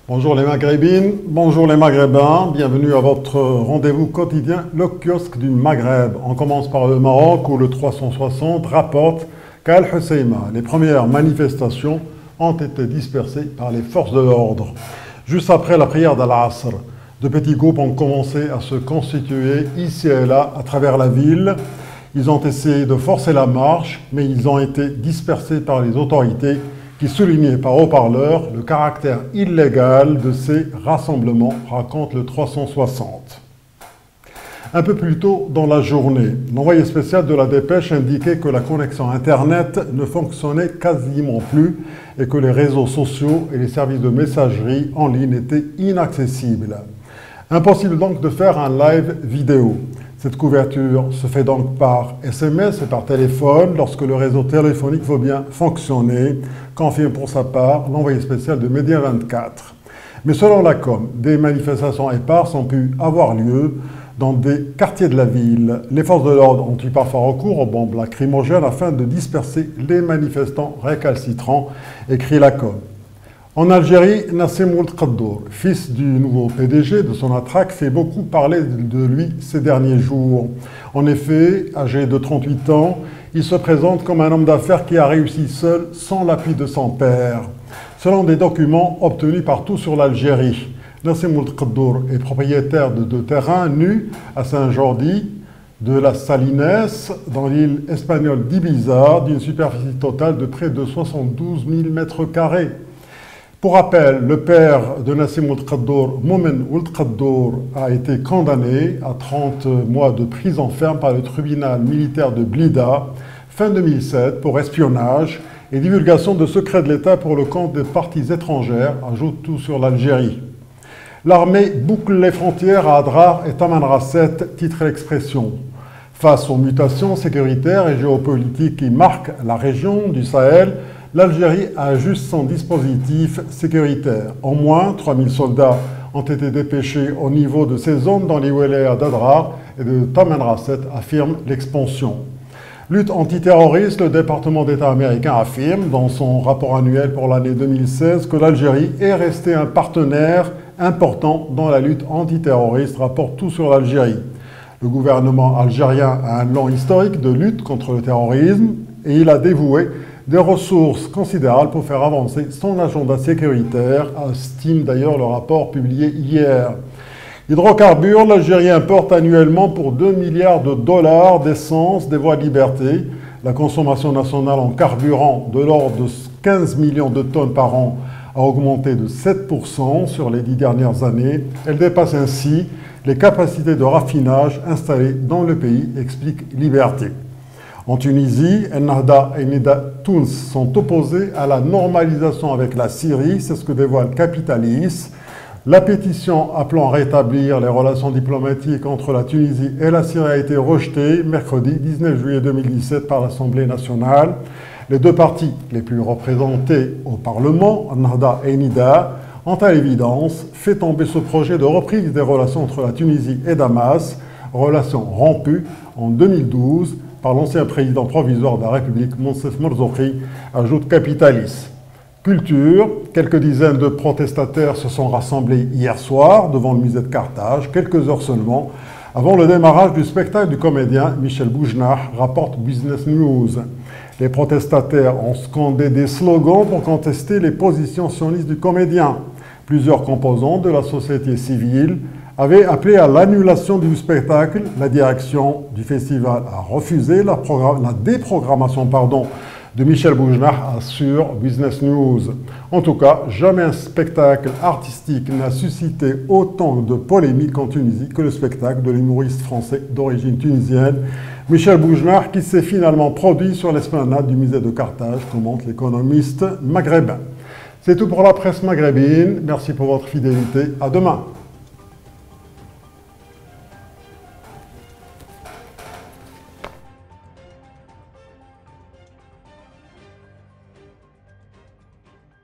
Bonjour les Maghrébines, bonjour les Maghrébins, bienvenue à votre rendez-vous quotidien, le kiosque du Maghreb. On commence par le Maroc où le 360 rapporte qu'à Al-Husseima, les premières manifestations ont été dispersées par les forces de l'ordre. Juste après la prière d'Al-Asr, de petits groupes ont commencé à se constituer ici et là à travers la ville. Ils ont essayé de forcer la marche, mais ils ont été dispersés par les autorités qui soulignait par haut-parleur le caractère illégal de ces rassemblements, raconte le 360. Un peu plus tôt dans la journée, l'envoyé spécial de la dépêche indiquait que la connexion Internet ne fonctionnait quasiment plus et que les réseaux sociaux et les services de messagerie en ligne étaient inaccessibles. Impossible donc de faire un live vidéo. Cette couverture se fait donc par SMS et par téléphone lorsque le réseau téléphonique veut bien fonctionner, confirme pour sa part l'envoyé spécial de Média 24. Mais selon la com, des manifestations éparses ont pu avoir lieu dans des quartiers de la ville. Les forces de l'ordre ont eu parfois recours aux bombes lacrymogènes afin de disperser les manifestants récalcitrants, écrit la com. En Algérie, Nassim Ould Qaddour, fils du nouveau PDG de Sonatrach, fait beaucoup parler de lui ces derniers jours. En effet, âgé de 38 ans, il se présente comme un homme d'affaires qui a réussi seul, sans l'appui de son père. Selon des documents obtenus partout sur l'Algérie, Nassim Ould Qaddour est propriétaire de 2 terrains nus à Saint-Jordi, de la Salines, dans l'île espagnole d'Ibiza, d'une superficie totale de près de 72 000 m². Pour rappel, le père de Nassim Ould Qaddour, Moumen Ould Qaddour, a été condamné à 30 mois de prison ferme par le tribunal militaire de Blida fin 2007 pour espionnage et divulgation de secrets de l'État pour le compte des parties étrangères, ajoute tout sur l'Algérie. L'armée boucle les frontières à Adrar et Tamanrasset, titre l'expression. Face aux mutations sécuritaires et géopolitiques qui marquent la région du Sahel, l'Algérie ajuste son dispositif sécuritaire. Au moins 3000 soldats ont été dépêchés au niveau de ces zones dans les wilayas d'Adrar et de Tamanrasset, affirme l'expansion. Lutte antiterroriste, le département d'État américain affirme dans son rapport annuel pour l'année 2016 que l'Algérie est restée un partenaire important dans la lutte antiterroriste, rapporte tout sur l'Algérie. Le gouvernement algérien a un long historique de lutte contre le terrorisme et il a dévoué des ressources considérables pour faire avancer son agenda sécuritaire, estime d'ailleurs le rapport publié hier. Hydrocarbures, l'Algérie importe annuellement pour 2 milliards de dollars d'essence des voies de liberté. La consommation nationale en carburant de l'ordre de 15 millions de tonnes par an a augmenté de 7% sur les 10 dernières années. Elle dépasse ainsi les capacités de raffinage installées dans le pays, explique Liberté. En Tunisie, Ennahda et Nida Tounes sont opposés à la normalisation avec la Syrie, c'est ce que dévoile Capitalis. La pétition appelant à rétablir les relations diplomatiques entre la Tunisie et la Syrie a été rejetée mercredi 19 juillet 2017 par l'Assemblée nationale. Les 2 partis les plus représentés au Parlement, Ennahda et Nida, ont à l'évidence fait tomber ce projet de reprise des relations entre la Tunisie et Damas, relations rompues en 2012 par l'ancien président provisoire de la République, Monsef Marzouki, ajoute Capitalis. Culture, quelques dizaines de protestataires se sont rassemblés hier soir devant le musée de Carthage, quelques heures seulement, avant le démarrage du spectacle du comédien Michel Bougenah, rapporte Business News. Les protestataires ont scandé des slogans pour contester les positions sionistes du comédien. Plusieurs composants de la société civile avaient appelé à l'annulation du spectacle. La direction du festival a refusé la déprogrammation de Michel Bougenah, assure Business News. En tout cas, jamais un spectacle artistique n'a suscité autant de polémiques en Tunisie que le spectacle de l'humoriste français d'origine tunisienne Michel Bougenah, qui s'est finalement produit sur l'esplanade du musée de Carthage, commente l'économiste maghrébin. C'est tout pour la presse maghrébine. Merci pour votre fidélité. À demain.